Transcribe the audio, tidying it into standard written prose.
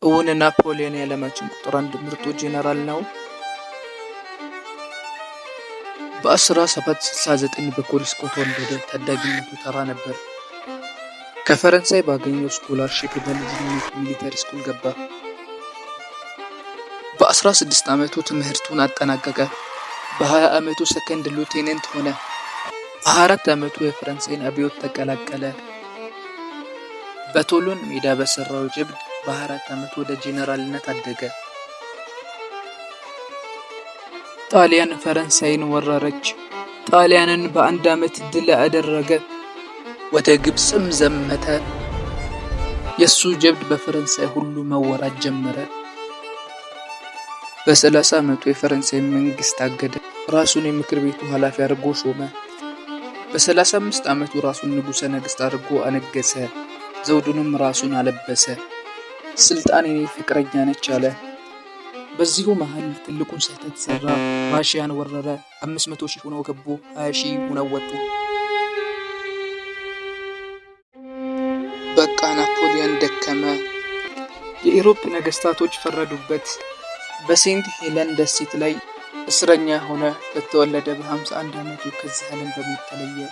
እውን ናፖሊዮን የዓለማችን ቁጥር አንድ ምርጡ ጄኔራል ነው? በ1769 በፖሊስ ከተወለደ ታዳጊነቱ ተራ ነበር። ከፈረንሳይ ባገኘው ስኮላርሺፕ በልጅነቱ ሚሊተሪ ስኩል ገባ። በ16 ዓመቱ ትምህርቱን አጠናቀቀ። በ20 ዓመቱ ሰከንድ ሉቴናንት ሆነ። በ24 ዓመቱ የፈረንሳይን አብዮት ተቀላቀለ። በቶሎን ሜዳ በሰራው ጀብድ በ24 ዓመቱ ወደ ጄኔራልነት አደገ። ጣሊያን ፈረንሳይን ወረረች። ጣሊያንን በአንድ ዓመት ድል አደረገ። ወደ ግብጽም ዘመተ። የሱ ጀብድ በፈረንሳይ ሁሉ መወራት ጀመረ። በ30 ዓመቱ የፈረንሳይ መንግስት አገደ። ራሱን የምክር ቤቱ ኃላፊ አድርጎ ሾመ። በ35 ዓመቱ ራሱን ንጉሠ ነገሥት አድርጎ አነገሰ። ዘውዱንም ራሱን አለበሰ። ስልጣን የኔ ፍቅረኛ ነች አለ። በዚሁ መሃል ትልቁን ስህተት ሰራ። ራሺያን ወረረ። 500,000 ሆነው ገቡ። 20,000 ሆነው ወጡ። በቃ ናፖሊዮን ደከመ። የኢሮፕ ነገስታቶች ፈረዱበት። በሴንት ሄለን ደሴት ላይ እስረኛ ሆነ። በተወለደ በ51 ዓመቱ ከዚህ ዓለም በሞት ተለየ።